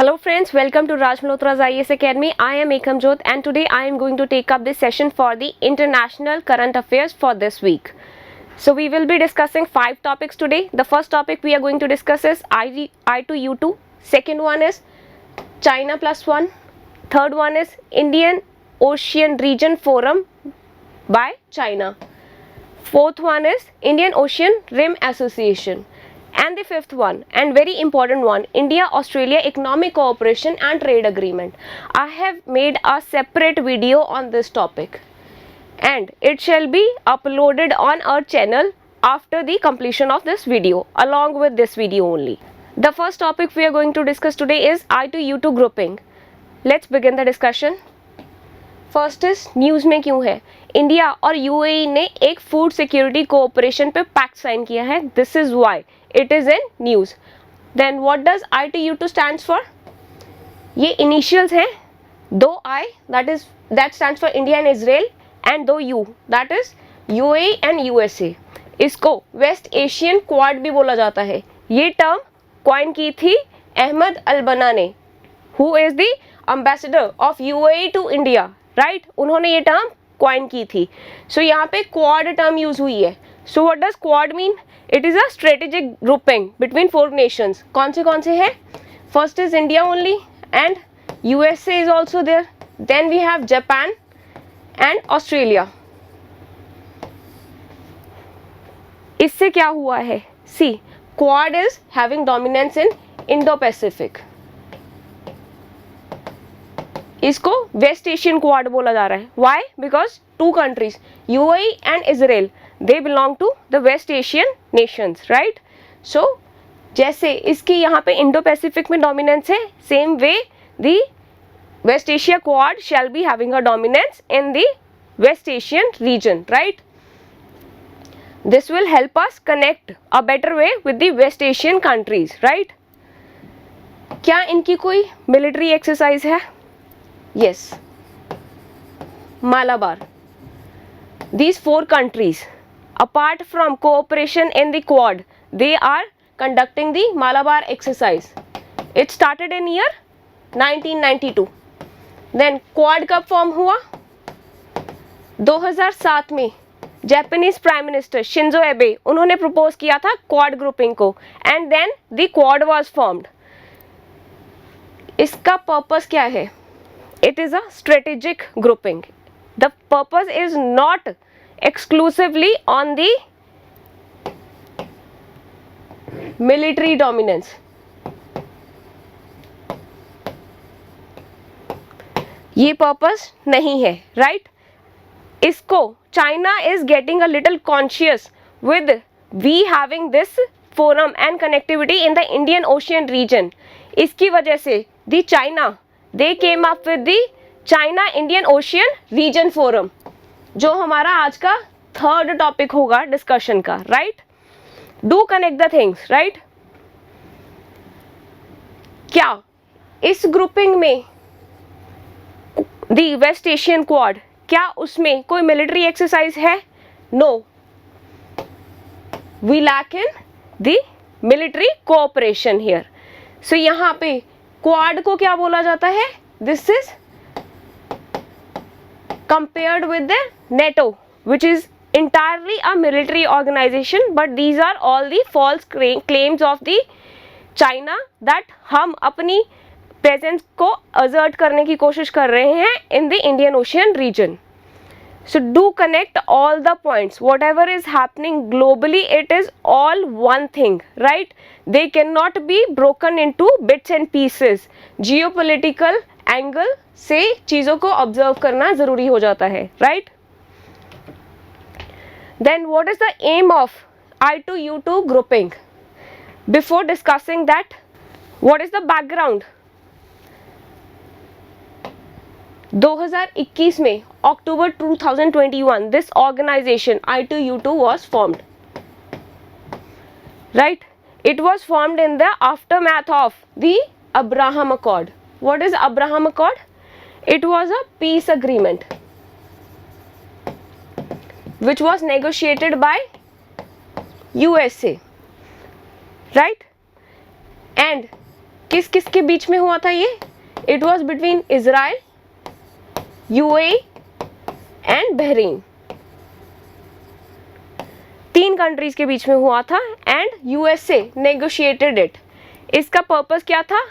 Hello friends, welcome to Raj Malhotra's IAS Academy. I am Ekam Jyot and today I am going to take up this session for the international current affairs for this week. So we will be discussing 5 topics today. The first topic we are going to discuss is I2U2. Second one is China Plus One. Third one is Indian Ocean Region Forum by China. Fourth one is Indian Ocean Rim Association. And the fifth one, and very important one, India-Australia Economic Cooperation and Trade Agreement. I have made a separate video on this topic and it shall be uploaded on our channel after the completion of this video, along with this video only. The first topic we are going to discuss today is I2U2 grouping. Let's begin the discussion. First is news में क्यों है? India और UAE ने एक food security cooperation पे pact sign किया है. This is why it is in news. Then what does I2U2 stands for? ये इनिशियल्स हैं. दो I that stands for India and Israel and दो U that is UAE and USA. इसको West Asian Quad भी बोला जाता है. ये टर्म कॉइन की थी अहमद अल-बना ने, who is the ambassador of UAE to India. Right, उन्होंने ये टर्म कॉइन की थी. सो यहाँ पे क्वाड टर्म यूज हुई है. So what does Quad mean? It is a strategic grouping between 4 nations. कौन से हैं? First is India only and USA is also there. Then we have Japan and Australia. इससे क्या हुआ है? See, Quad is having dominance in Indo Pacific. इसको West Asian Quad बोला जा रहा है. Why? Because 2 countries UAE and Israel they belong to the West Asian nations. Right. सो जैसे इसकी यहाँ पे इंडो पैसिफिक में डोमिनेंस है, same way the West Asia Quad shall be having a dominance in the West Asian region. Right. This will help us connect a better way with the West Asian countries. Right. क्या इनकी कोई military exercise है? Yes, Malabar. These 4 countries, apart from cooperation in the Quad, they are conducting the Malabar exercise. It started in year 1992. Then Quad कब form हुआ? 2007 में Japanese prime minister Shinzo एबे उन्होंने propose किया था क्वाड ग्रुपिंग को and then the Quad was formed. इसका purpose क्या है? It is a strategic grouping. The purpose is not exclusively on the military dominance. ये पर्पस नहीं है. राइट. इसको China is getting a little conscious with we having this forum and connectivity in the Indian Ocean region. इसकी वजह से the China they came up with the China Indian Ocean Region Forum, जो हमारा आज का 3rd topic होगा discussion का. Right. Do connect the things. Right. क्या इस ग्रुपिंग में द वेस्ट एशियन क्वाड, क्या उसमें कोई मिलिट्री एक्सरसाइज है? No. We lack in the military cooperation here. So यहाँ पे क्वाड को क्या बोला जाता है? This is compared with the NATO which is entirely a military organization, but these are all the false claims of the China that हम अपनी presence को assert करने की कोशिश कर रहे हैं in the Indian Ocean region. So do connect all the points. Whatever is happening globally, it is all one thing, right? They cannot be broken into bits and pieces. Geopolitical angle से चीज़ों को observe करना ज़रूरी हो जाता है, right? Then what is the aim of I2U2 grouping? Before discussing that, what is the background? 2021 में October 2021 this organization I2U2 was formed. Right? It was formed in the aftermath of the Abraham Accord. What is Abraham Accord? It was a peace agreement which was negotiated by USA. Right? And किस किस के बीच में हुआ था ये? It was between Israel, UAE and Bahrain. 3 countries के बीच में हुआ था एंड यूएसए नेगोशिएटेड इट। इसका पर्पस क्या था?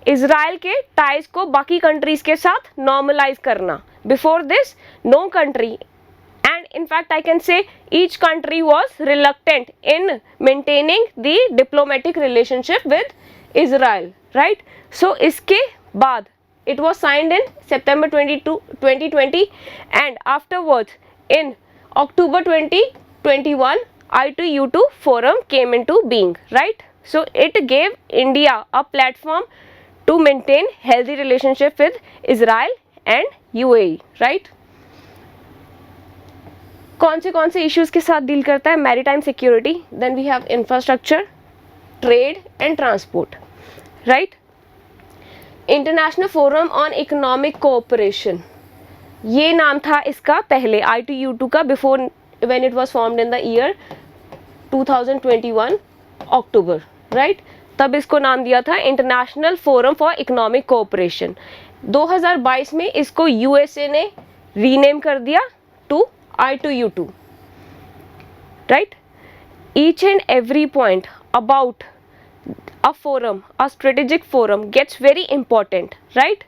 इजराइल के टाइज को बाकी कंट्रीज के साथ नॉर्मलाइज करना। Before this no country and in fact I can say each country was reluctant in maintaining the diplomatic relationship with Israel, right? So इसके बाद it was signed in September 2020 and afterwards in October 2021 I2U2 forum came into being, right? So it gave India a platform to maintain healthy relationship with Israel and UAE, right? कौन से issues के साथ deal करता है? Maritime security, then we have infrastructure, trade and transport, right? International forum on economic cooperation, ये नाम था इसका पहले I2U2 का, before when it was formed in the year 2021 October, right? तब इसको नाम दिया था international forum for economic cooperation. 2022 में इसको यूएसए ने रीनेम कर दिया to I2U2, right? Each and every point about a forum, a strategic forum gets very important, right?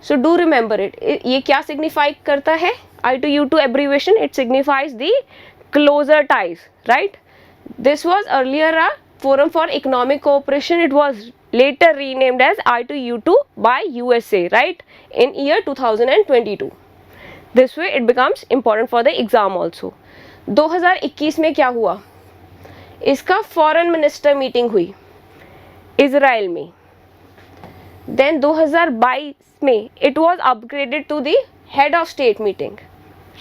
So do remember it. ये क्या signify करता है? I2U2 abbreviation, it signifies the closer ties, right? This was earlier a forum for economic cooperation. It was later renamed as I2U2 by USA, right? In year 2022. This way it becomes important for the exam also. 2021 में क्या हुआ? इसका foreign minister meeting हुई Israel में। Then 2022 में it was upgraded to the head of state meeting,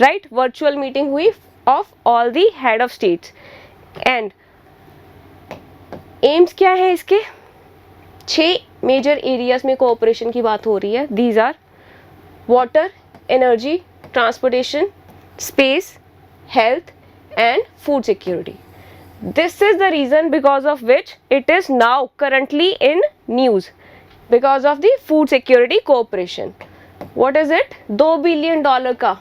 right? Virtual meeting हुई of all the head of states and aims क्या है इसके? 6 मेजर एरियाज में कोऑपरेशन की बात हो रही है। These are water, energy, transportation, space, health and food security. This is the reason because of which it is now currently in news, because of the food security cooperation. What is it? $2 billion का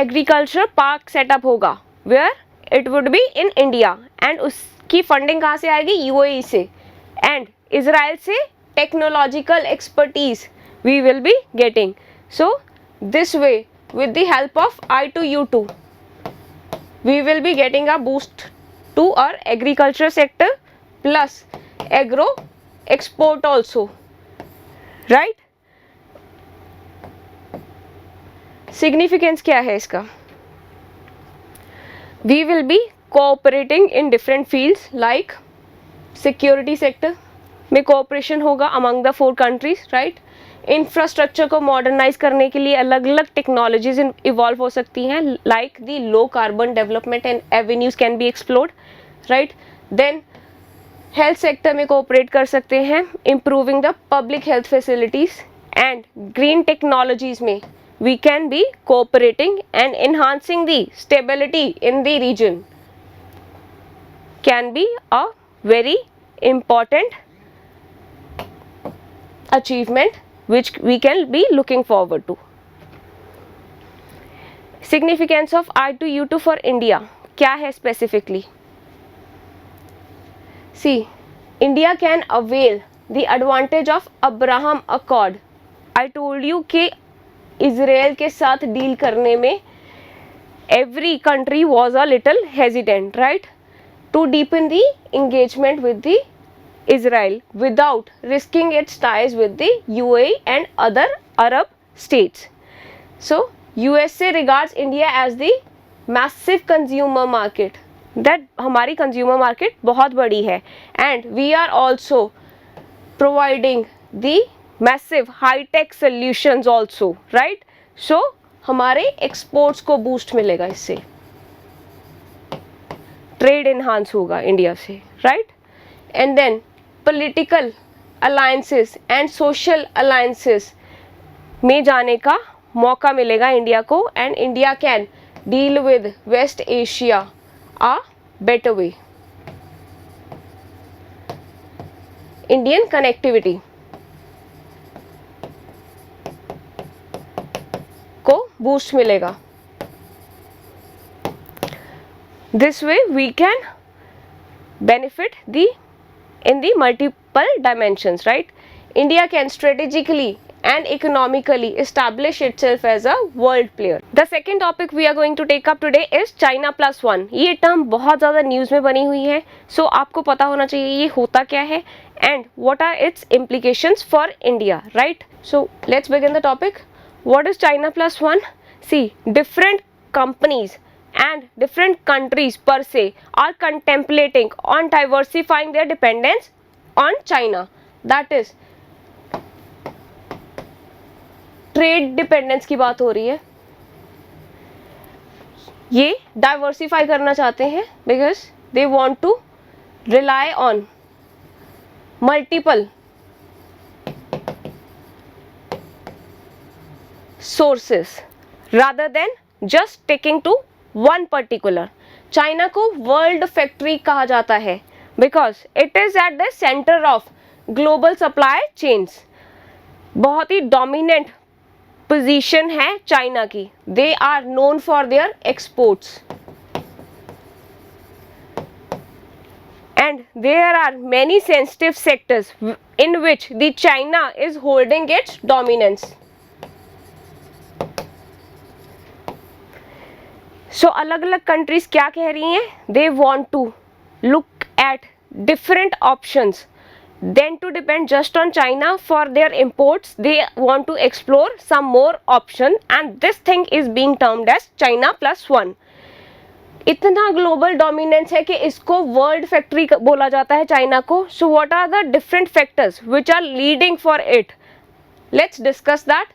agriculture park setup होगा, where it would be in India and उसकी funding कहाँ से आएगी? UAE से, and Israel से technological expertise we will be getting. So this way, with the help of I2U2, we will be getting a boost to our agriculture sector plus agro export also, right? Significance क्या है इसका? We will be cooperating in different fields like security sector में cooperation होगा among the 4 countries, right? Infrastructure को modernise करने के लिए अलग अलग टेक्नोलॉजीज इवॉल्व हो सकती हैं, like the low carbon development and avenues can be explored, right? Then health sector में कोऑपरेट कर सकते हैं, improving the public health facilities and green technologies में we can be cooperating and enhancing the stability in the region can be a very important achievement which we can be looking forward to. Significance of I2U2 for India क्या है specifically? See, India can avail the advantage of Abraham Accord. I told you कि Israel के साथ deal करने में every country was a little hesitant, right? To deepen the engagement with the Israel without risking its ties with the UAE and other Arab states. So USA regards India as the massive consumer market, that हमारी consumer market बहुत बड़ी है and we are also providing the massive high tech solutions also, right? So हमारे exports को boost मिलेगा इससे, trade enhance होगा India से, right? And then political alliances and social alliances में जाने का मौका मिलेगा इंडिया को and India can deal with West Asia a better way. Indian connectivity, boost मिलेगा. This way we can benefit in the multiple dimensions, right? India can strategically and economically establish itself as a world player. The second topic we are going to take up today is China plus one. ये term बहुत ज़्यादा news में बनी हुई है, so आपको पता होना चाहिए ये होता क्या है and what are its implications for India, right? So let's begin the topic. What is China plus one? See, different companies and different countries per se are contemplating on diversifying their dependence on China. That is, trade dependence की बात हो रही है. ये diversify करना चाहते हैं because they want to rely on multiple sources rather than just taking to one particular. China को वर्ल्ड फैक्ट्री कहा जाता है because it is at the centre of global supply chains. बहुत ही डोमिनेंट पोजीशन है चाइना की. They are known for their exports and there are many sensitive sectors in which the China is holding its dominance. So अलग अलग countries क्या कह रही हैं? They want to look at different options than to depend just on China for their imports. They want to explore some more option and this thing is being termed as China plus one. इतना global dominance है कि इसको world factory बोला जाता है China को. So what are the different factors which are leading for it? Let's discuss that.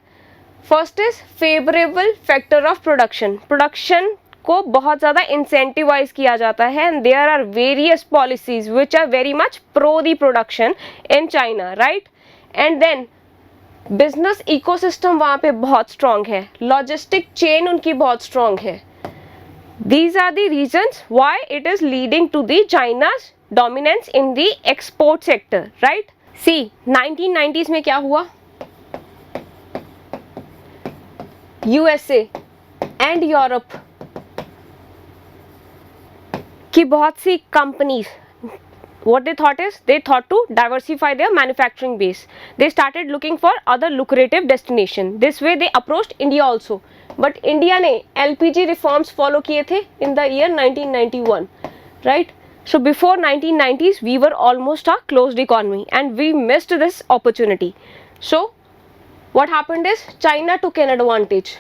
First is favourable factor of production. Production को बहुत ज़्यादा इंसेंटिवाइज किया जाता है and there are various policies which are very much pro the production in China, right? And then business ecosystem वहाँ पे बहुत strong है. लॉजिस्टिक चेन उनकी बहुत स्ट्रॉन्ग है. These are the reasons why it is leading to the China's dominance in the export sector, right? See, 1990s में क्या हुआ? USA and Europe की बहुत सी companies, what they thought is they thought to diversify their manufacturing base. They started looking for other lucrative destination. This way they approached India also. But India ने LPG reforms follow किए थे in the year 1991, right? So before 1990s we were almost a closed economy and we missed this opportunity. So what happened is China took an advantage.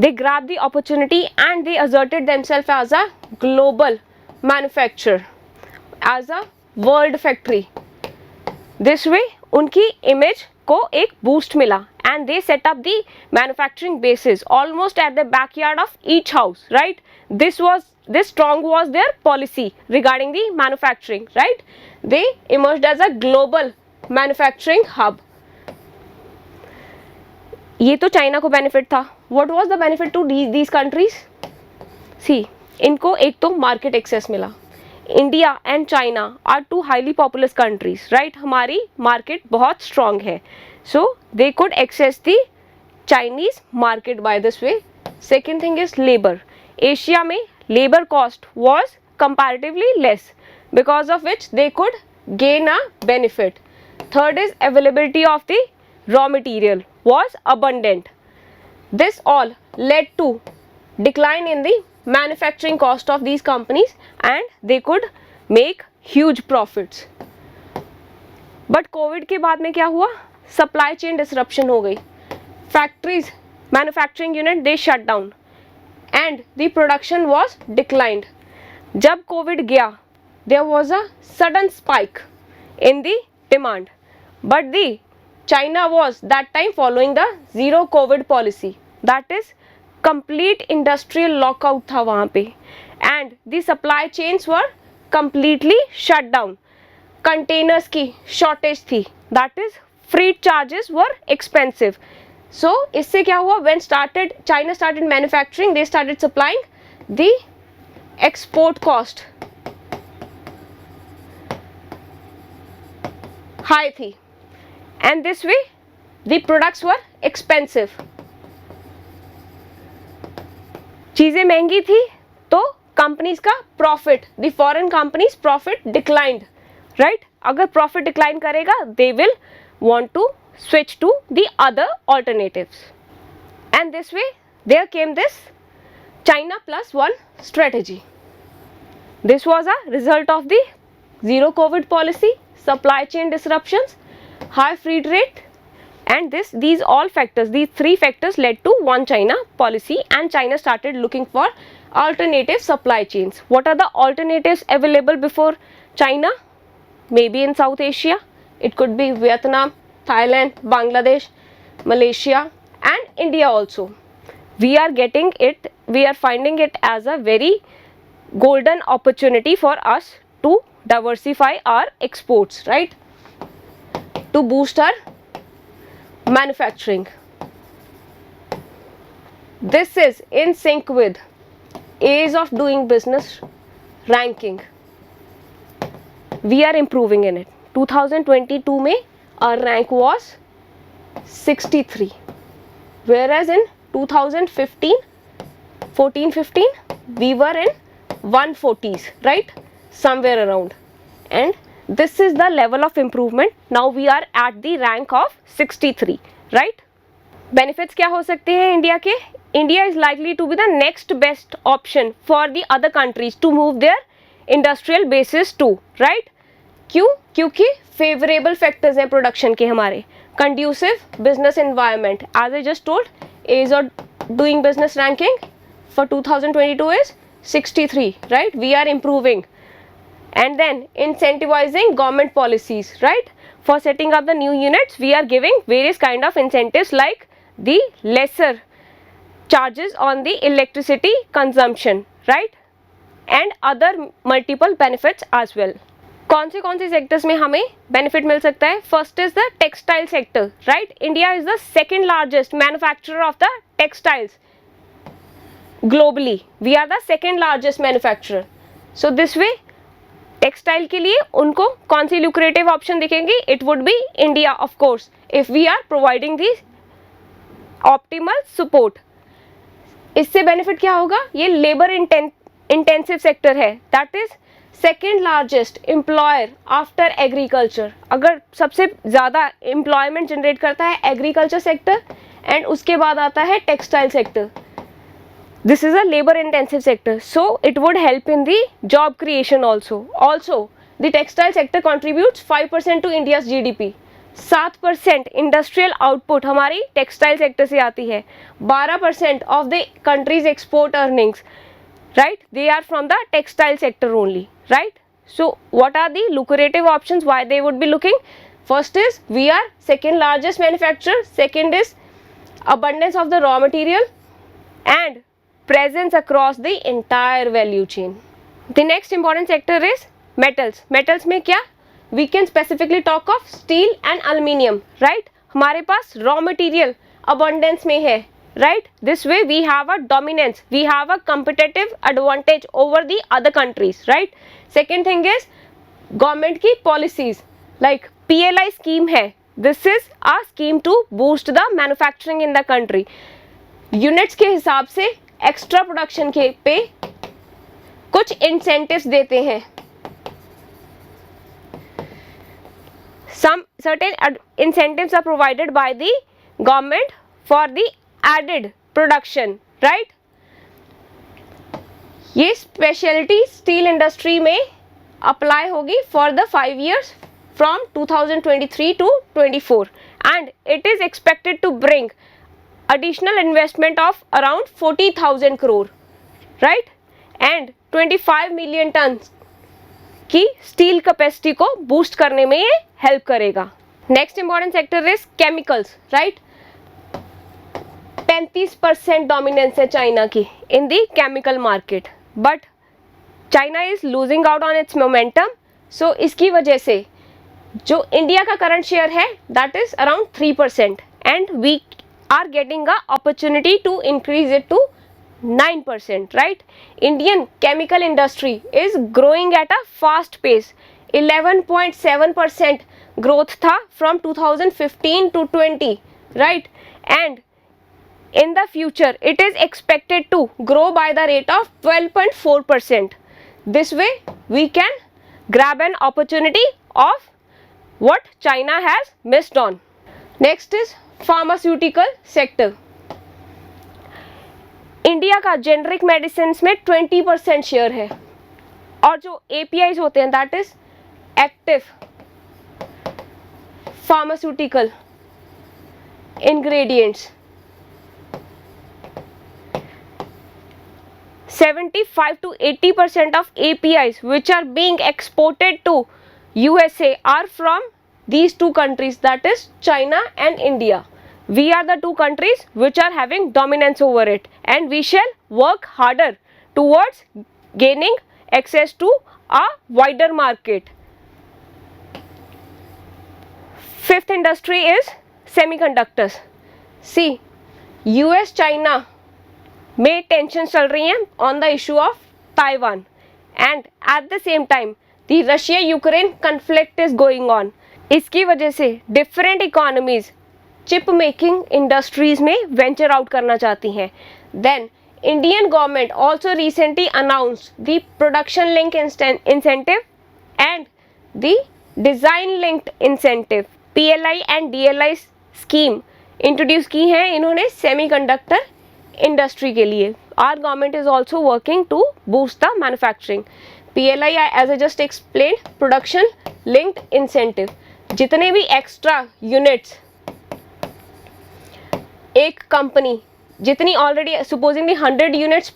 They grabbed the opportunity and they asserted themselves as a global manufacturer, as a world factory. This way उनकी image को एक boost मिला and they set up the manufacturing bases almost at the backyard of each house, right? This strong was their policy regarding the manufacturing, right? They emerged as a global manufacturing hub. ये तो China को benefit था. What was the benefit to these countries? See, इनको एक तो market access मिला. India and China are two highly populous countries, right? हमारी market बहुत स्ट्रॉन्ग है. सो दे could access the Chinese market by this way. Second thing is labour. Asia में labour cost was comparatively less because of which they could gain a benefit. Third is availability of the raw material was abundant. This all led to decline in the manufacturing cost of these companies and they could make huge profits. But COVID के बाद में क्या हुआ? Supply chain disruption हो गई. Factories, manufacturing unit they shut down and the production was declined. जब COVID गया there was a sudden spike in the demand, but the China was that time following the zero COVID policy, that is complete industrial lockout था वहाँ पे and the supply chains were completely shut down. Containers की shortage थी, that is freight charges were expensive. So इससे क्या हुआ? When China started manufacturing, they started supplying, the export cost high थी and this way the products were expensive. चीजें महंगी थी तो कंपनीज का profit, the foreign companies profit declined, right. अगर प्रॉफिट डिक्लाइन करेगा they will want to switch to the other alternatives, and this way there came this China plus one strategy. This was a result of the zero COVID policy, supply chain disruptions, high freight rate, and these all factors, these three factors led to one China policy, and China started looking for alternative supply chains. What are the alternatives available before China? Maybe in South Asia, it could be Vietnam, Thailand, Bangladesh, Malaysia, and India also. We are getting it, we are finding it as a very golden opportunity for us to diversify our exports, right, to boost our manufacturing. This is in sync with ease of doing business ranking. We are improving in it. 2022 में our rank was 63, whereas in 2015, 14-15 we were in 140s, right, somewhere around, and this is the level of improvement. Now we are at the rank of 63, right. Benefits क्या हो सकते हैं India के? India is likely to be the next best option for the other countries to move their industrial bases to, right. क्यों? क्योंकि favourable factors हैं production के हमारे. Conducive business environment, as I just told, ease of doing business ranking for 2022 is 63, right. We are improving. And then incentivizing government policies, right. For setting up the new units, we are giving various kind of incentives like the lesser charges on the electricity consumption, right, and other multiple benefits as well. कौन से sectors में हमें benefit मिल सकता है? First is the textile sector, right. India is the second largest manufacturer of the textiles globally. We are the second largest manufacturer. So this way textile के लिए उनको कौन सी लुक्रेटिव ऑप्शन दिखेंगी? It would be India of course, if we are providing the optimal support. इससे benefit क्या होगा? ये लेबर इंटेंसिव सेक्टर है, that is second largest employer after agriculture. अगर सबसे ज़्यादा एम्प्लॉयमेंट जनरेट करता है एग्रीकल्चर सेक्टर, एंड उसके बाद आता है textile sector. This is a labour intensive sector, so it would help in the job creation also. The textile sector contributes 5% to India's GDP. 7% industrial output हमारी textile sector से आती है. 12% of the country's export earnings, right, they are from the textile sector only, right. So what are the lucrative options why they would be looking? First is we are second largest manufacturer, second is abundance of the raw material and presence across the entire value chain. The next important sector is metals. Metals में क्या? We can specifically talk of steel and aluminium, right. हमारे पास raw material abundance में है, right. This way we have a dominance, we have a competitive advantage over the other countries, right. Second thing is government की policies like PLI scheme है. This is a scheme to boost the manufacturing in the country. Units के हिसाब से extra production के पे कुछ incentives देते हैं. Some certain incentives are provided by the government for the added production, right. ये स्पेशलिटी स्टील इंडस्ट्री में अप्लाई होगी for the 5 years from 2023 to 24, and it is expected to bring additional investment of around 40,000 crore, right, and 25 million tons की steel capacity को boost करने में ये help करेगा. Next important sector is chemicals, right. 35% dominance है China की in the chemical market, but China is losing out on its momentum. So इसकी वजह से जो इंडिया का करंट शेयर है that is around 3%, and we are getting a opportunity to increase it to 9%, right. Indian chemical industry is growing at a fast pace. 11.7% growth था from 2015 to 20, right? And in the future it is expected to grow by the rate of 12.4%. This way we can grab an opportunity of what China has missed on. Next is pharmaceutical sector. India का generic medicine में 20% share है और जो APIs होते हैं that is active pharmaceutical ingredients, 75 to 80% of APIs which are being exported to USA are from these two countries, that is China and India. We are the two countries which are having dominance over it, and we shall work harder towards gaining access to a wider market. Fifth industry is semiconductors. See, US China में tension चल रही हैं on the issue of Taiwan, and at the same time the Russia Ukraine conflict is going on. इसकी वजह से different economies chip making industries में venture out करना चाहती हैं. Then Indian government also recently announced the production link incentive and the design linked incentive PLI and DLI scheme introduce की हैं इन्होंने सेमीकंडक्टर इंडस्ट्री के लिए. Our government is also working to boost the manufacturing. PLI as I just explain production linked incentive. जितने भी extra units एक company जितनी already supposingly 100 units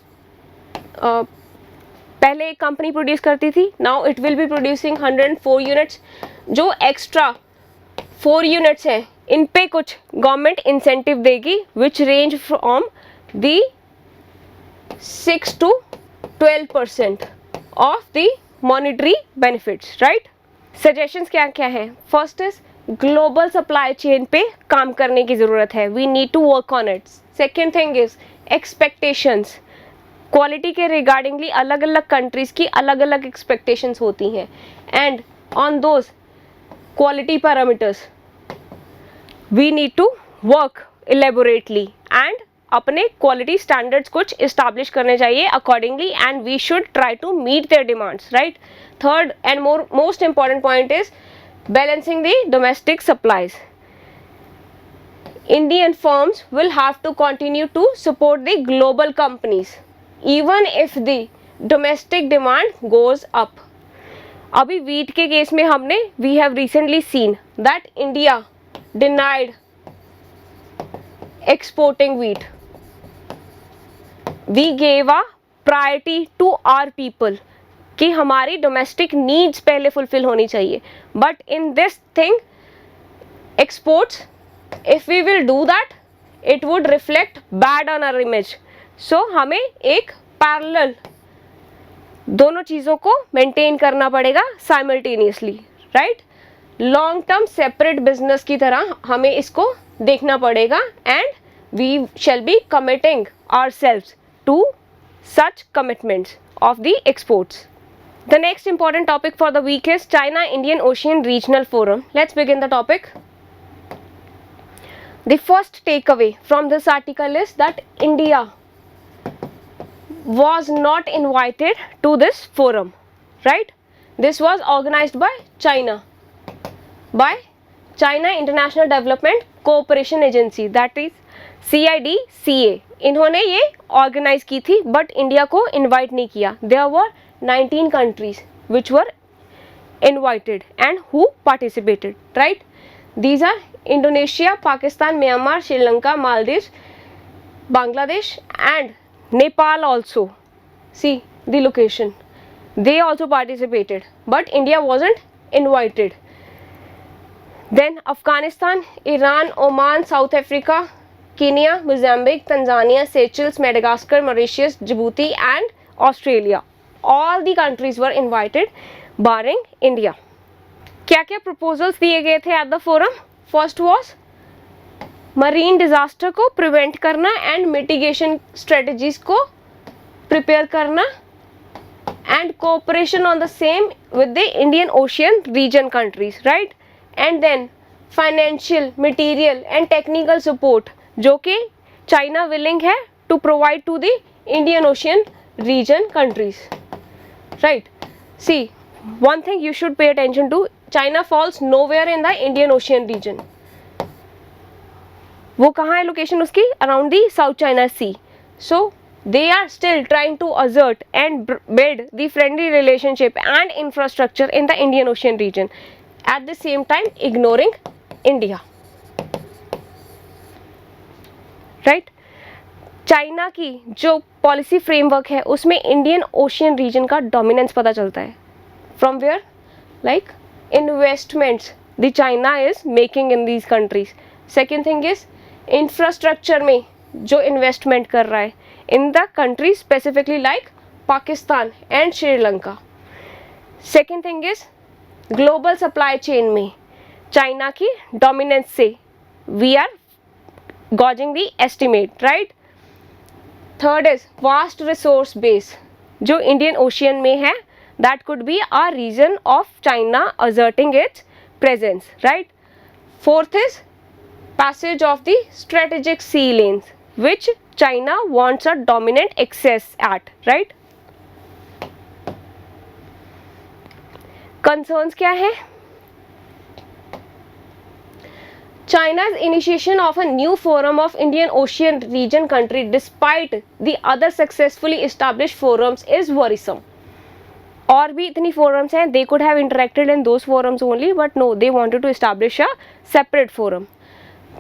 पहले एक कंपनी प्रोड्यूस करती थी, now it will be producing 104 units. जो extra 4 units हैं इन पे कुछ गवर्नमेंट इंसेंटिव देगी which range from the 6 to 12% of the monetary benefits, right. Suggestions क्या क्या हैं? First is global supply chain पे काम करने की ज़रूरत है. We need to work on it. Second thing is expectations. Quality के रिगार्डिंगली अलग अलग कंट्रीज़ की अलग अलग एक्सपेक्टेशंस होती हैं, and on those quality parameters we need to work elaborately and अपने क्वालिटी स्टैंडर्ड्स कुछ इस्टेब्लिश करने चाहिए accordingly, and we should try to meet their demands, right. Third and most important point is balancing the domestic supplies. Indian firms will have to continue to support the global companies even if the domestic demand goes up. अभी wheat के case में हमने we have recently seen that India denied exporting wheat. We gave a priority to our people कि हमारी domestic needs पहले fulfil होनी चाहिए. But in this thing exports, if we will do that it would reflect bad on our image. So हमें एक parallel दोनों चीज़ों को मेंटेन करना पड़ेगा simultaneously, right. Long term separate business की तरह हमें इसको देखना पड़ेगा, and we shall be committing ourselves to such commitments of the exports. The next important topic for the week is China Indian Ocean Regional Forum. Let's begin the topic. The first takeaway from this article is that India was not invited to this forum, right? This was organized by China International Development Cooperation Agency, that is CIDCA. इन्होंने ये organise की थी but India को invite नहीं किया. There were 19 countries which were invited and who participated, right? These are Indonesia, Pakistan, Myanmar, Sri Lanka, Maldives, Bangladesh and Nepal also. See the location. They also participated but India wasn't invited. Then Afghanistan, Iran, Oman, South Africa, Kenya, Mozambique, Tanzania, Seychelles, Madagascar, Mauritius, Djibouti and Australia. All the countries were invited barring India. क्या क्या proposals दिए गए थे at the forum? First was marine disaster को prevent करना and mitigation strategies को prepare करना and cooperation on the same with the Indian Ocean region countries, right? And then financial, material and technical support जो कि China willing है to provide to the Indian Ocean region countries, right. See, one thing you should pay attention to, China falls nowhere in the Indian Ocean region. वो कहाँ है location उसकी? Around the South China Sea. So they are still trying to assert and build the friendly relationship and infrastructure in the Indian Ocean region, at the same time ignoring India, right. China की जो policy framework है उसमें Indian Ocean region का dominance पता चलता है. From where? Like investments the China is making in these countries. Second thing is infrastructure में जो इन्वेस्टमेंट कर रहा है in the country specifically like Pakistan and Sri Lanka. Second thing is global supply chain में China की dominance से we are gauging the estimate, right. Third is vast resource base जो Indian Ocean में है, that could be a reason of China asserting its presence, right. Fourth is passage of the strategic sea lanes which China wants a dominant access at, right. Concerns क्या है? China's initiation of a new forum of Indian Ocean region country despite the other successfully established forums is worrisome. और भी इतनी forums हैं, they could have interacted in those forums only, but no, they wanted to establish a separate forum.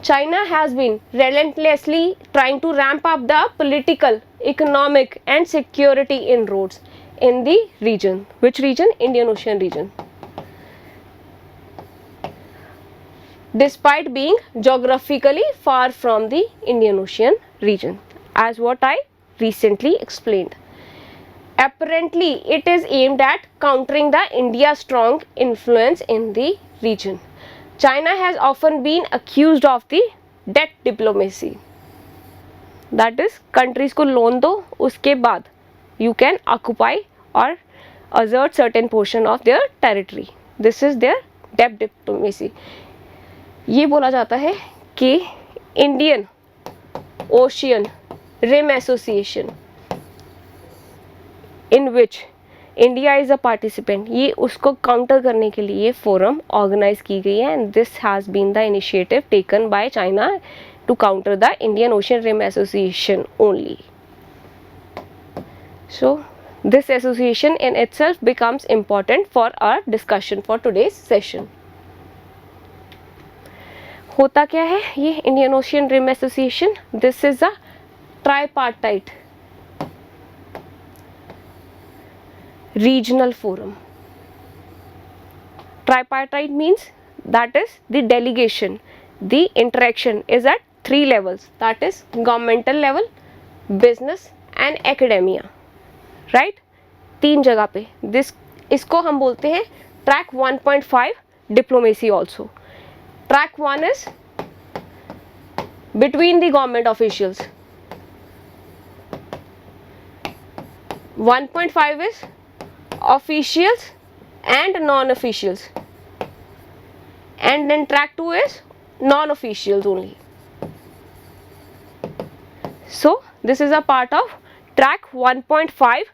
China has been relentlessly trying to ramp up the political, economic and security inroads in the region. Which region? Indian Ocean region. Despite being geographically far from the Indian Ocean region, as what I recently explained. Apparently, it is aimed at countering the India's strong influence in the region. China has often been accused of the debt diplomacy. That is, countries को loan दो, उसके बाद you can occupy or assert certain portion of their territory. This is their debt diplomacy. ये बोला जाता है कि Indian Ocean Rim Association in which India is a participant, ये उसको काउंटर करने के लिए ये फोरम ऑर्गेनाइज की गई है. And this has been the initiative taken by China to counter the Indian Ocean Rim Association only. So this association in itself becomes important for our discussion for today's session. होता क्या है ये Indian Ocean Rim Association? This is a tripartite regional forum. Tripartite means that is the delegation, the interaction is at 3 levels, that is governmental level, business and academia, right. 3 जगह पे इसको हम बोलते हैं track 1.5 diplomacy also. Track 1 is between the government officials, 1.5 is officials and non-officials, and then track 2 is non-officials only. So this is a part of track 1.5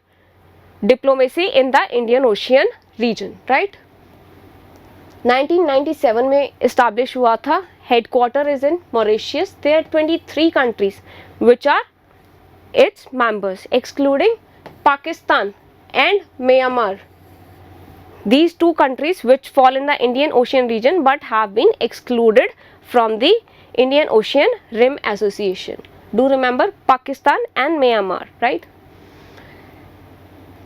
diplomacy in the Indian Ocean region, right. 1997 में establish हुआ था. Headquarter is in Mauritius. There are 23 countries which are its members, excluding Pakistan and Myanmar. These 2 countries which fall in the Indian Ocean region but have been excluded from the Indian Ocean Rim Association. Do remember Pakistan and Myanmar, right?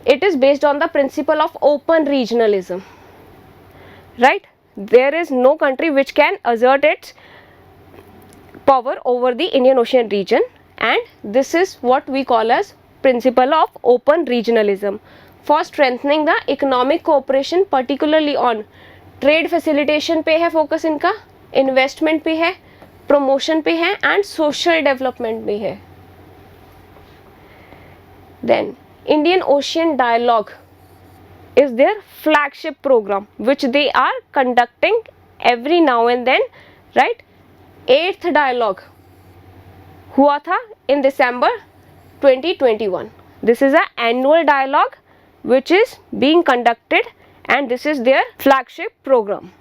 It is based on the principle of open regionalism, right? There is no country which can assert its power over the Indian Ocean region, and this is what we call as principle of open regionalism. For strengthening the economic cooperation, particularly on trade facilitation पे है focus इनका, investment पे है, promotion पे है and social development पे है. Then Indian Ocean Dialogue is their flagship program which they are conducting every now and then, right? 8th dialogue हुआ था in December 2021. This is an annual dialogue which is being conducted and this is their flagship program.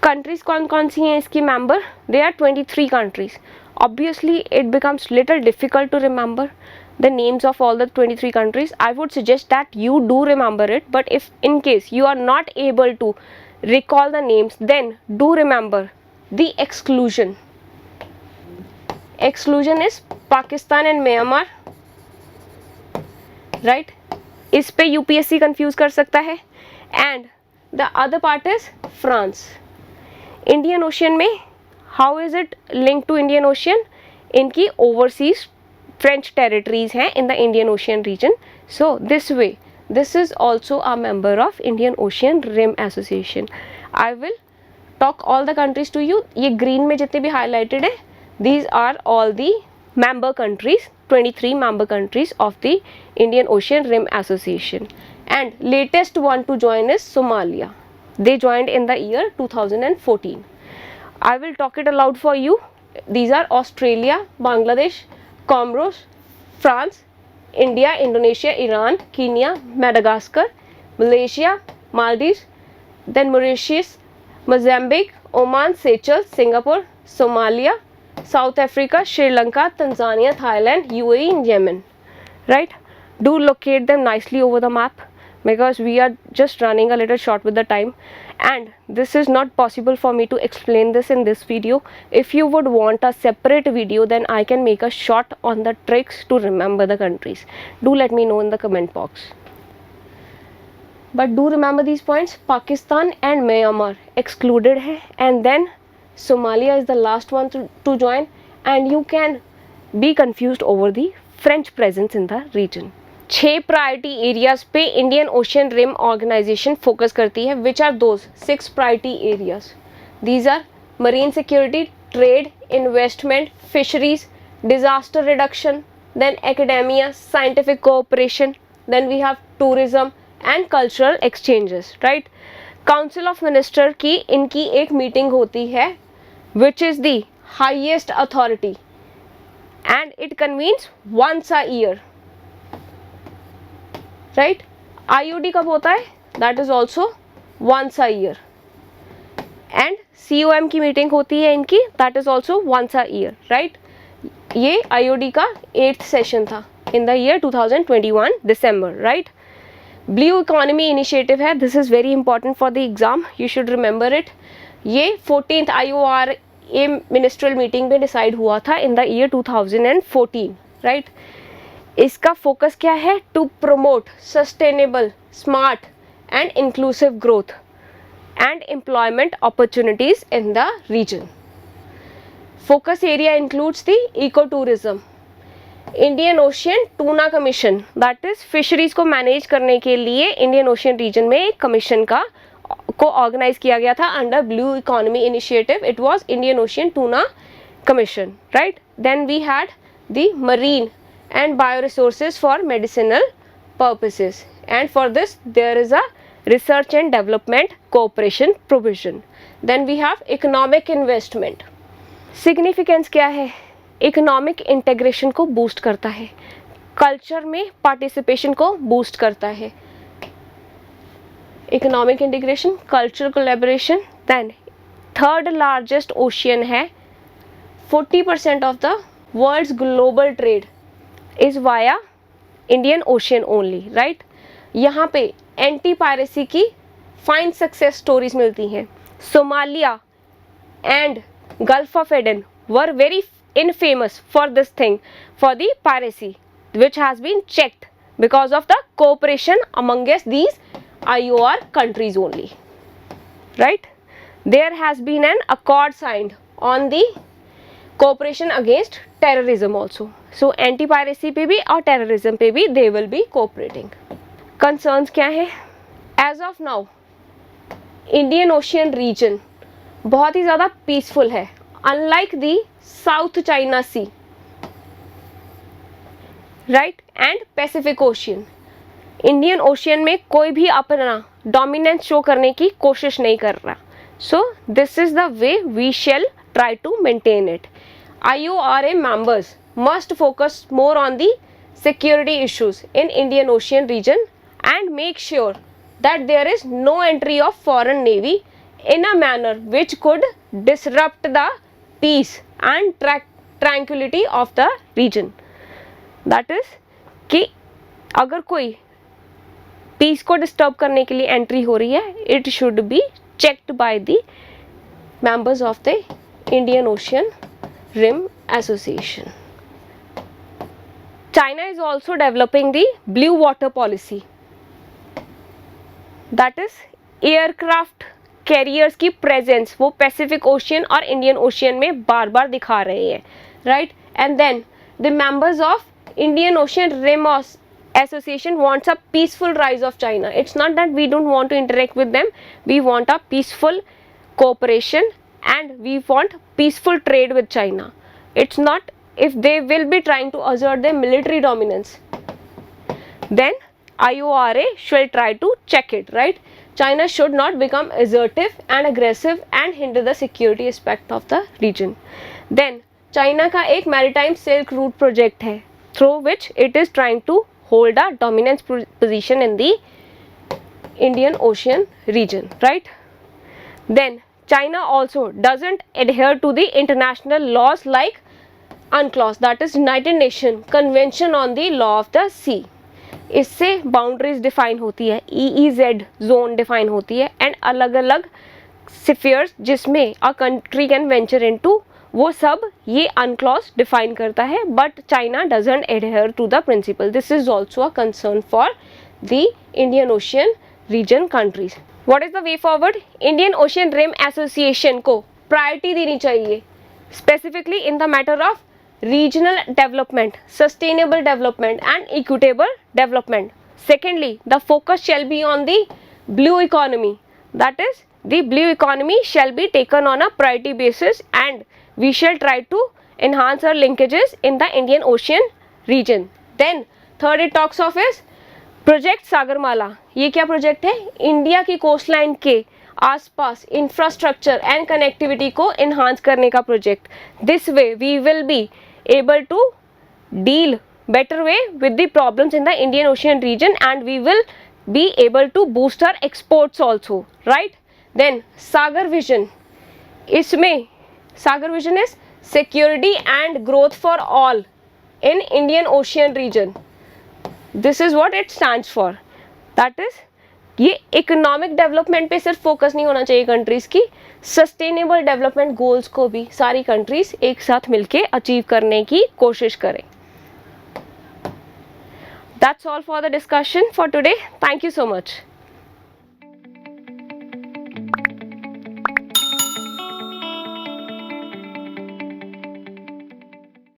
Countries कौन कौन सी हैं इसकी member? There are 23 countries. Obviously it becomes little difficult to remember the names of all the 23 countries. I would suggest that you do remember it, but if in case you are not able to recall the names, then do remember the exclusion. Exclusion is Pakistan and Myanmar, right? इस पे UPSC confuse कर सकता है. And the other part is France. Indian Ocean में how is it linked to Indian Ocean? इनकी overseas French territories हैं in the Indian Ocean region. So this way, this is also a member of Indian Ocean Rim Association. I will talk all the countries to you. ये green में जितने भी highlighted है, these are all the member countries, 23 member countries of the Indian Ocean Rim Association. And latest one to join is Somalia. They joined in the year 2014. I will talk it aloud for you. These are Australia, Bangladesh, Comoros, France, India, Indonesia, Iran, Kenya, Madagascar, Malaysia, Maldives, then Mauritius, Mozambique, Oman, Seychelles, Singapore, Somalia, South Africa, Sri Lanka, Tanzania, Thailand, UAE and Yemen. Right? Do locate them nicely over the map because we are just running a little short with the time and this is not possible for me to explain this in this video. If you would want a separate video, then I can make a short on the tricks to remember the countries. Do let me know in the comment box. But do remember these points. Pakistan and Myanmar excluded hai, and then Somalia is the last one to join, and you can be confused over the French presence in the region. 6 priority areas पे Indian Ocean Rim Organisation focus करती है. Which are those 6 priority areas? These are marine security, trade, investment, fisheries, disaster reduction, then academia, scientific cooperation, then we have tourism and cultural exchanges. Right? Council of minister की इनकी एक meeting होती है which is the highest authority and it convenes once a year. Right? IOD कब होता है? That is also once a year. And COM की meeting होती है इनकी, that is also once a year. Right? ये IOD का 8th सेशन था in the year 2021 December. Right? Blue economy initiative है. This is very important for the exam, you should remember it. ये 14th IORA ministerial meeting में decide हुआ था in the year 2014. Right? इसका focus क्या है? To promote sustainable, smart and inclusive growth and employment opportunities in the region. Focus area includes the eco tourism, Indian Ocean Tuna Commission, that is fisheries को manage करने के लिए Indian Ocean reason में एक commission को organise किया गया था under blue economy initiative. It was Indian Ocean Tuna Commission. Right? Then we had the marine and bioresources for medicinal purposes, and for this there is a research and development cooperation provision. Then we have economic investment. Significance क्या है? Economic integration को boost करता है, culture में participation को boost करता है. Economic integration, cultural collaboration. Then third largest ocean है. 40% of the world's global trade is via Indian Ocean only. right? यहाँ पे एंटी पायरेसी की फाइन सक्सेस स्टोरीज मिलती हैं. Somalia and gulf of Aden were very infamous for this thing, for the piracy which has been checked because of the cooperation amongst these IOR countries only. Right? There has been an accord signed on the cooperation against terrorism also. So anti piracy पे भी और terrorism पे भी they will be cooperating. Concerns क्या है? As of now Indian Ocean region बहुत ही ज़्यादा peaceful है, unlike the South China Sea, right, and Pacific Ocean. Indian Ocean में कोई भी अपना डोमिनेंस शो करने की कोशिश नहीं कर रहा. So this is the way we shall try to maintain it. IORA members must focus more on the security issues in Indian Ocean region and make sure that there is no entry of foreign navy in a manner which could disrupt the peace and tranquility of the region. That is कि अगर कोई piece को disturb करने के लिए entry हो रही है, it should be checked by the members of the Indian Ocean Rim Association. China is also developing the blue water policy. That is aircraft carriers की presence वो Pacific Ocean और Indian Ocean में बार बार दिखा रहे हैं, right? And then the members of Indian Ocean Rim Association wants a peaceful rise of China. It's not that we don't want to interact with them. We want a peaceful cooperation and we want peaceful trade with China. It's not if they will be trying to assert their military dominance, then IORA should try to check it, right? China should not become assertive and aggressive and hinder the security aspect of the region. Then China का एक maritime silk route project है, through which it is trying to hold a dominance position in the Indian Ocean region, right? Then China also doesn't adhere to the international laws like UNCLOS, that is United Nations Convention on the Law of the Sea. इससे boundaries define होती है, EEZ zone define होती है and अलग अलग spheres जिसमें a country can venture into, वो सब ये UNCLOS डिफाइन करता है. But China doesn't adhere to the principle. This is also a concern for the Indian Ocean region countries. What is the way forward? Indian Ocean Rim Association को priority देनी चाहिए specifically in the matter of regional development, sustainable development and equitable development. Secondly, the focus shall be on the blue economy. That is, the blue economy shall be taken on a priority basis and we shall try to enhance our linkages in the Indian Ocean region. Then third it talks of is Project Sagarmala. ये क्या project है? India की coast line के आसपास infrastructure and connectivity को enhance करने का project. This way we will be able to deal better way with the problems in the Indian Ocean region and we will be able to boost our exports also, right? Then Sagar Vision, इसमें Sagar Vision is security and growth for all in Indian Ocean region. This is what it stands for. That is, ये economic development पे सिर्फ focus नहीं होना चाहिए countries की, sustainable development goals को भी सारी कंट्रीज़ एक साथ मिलके अचीव करने की कोशिश करें. That's all for the discussion for today. Thank you so much.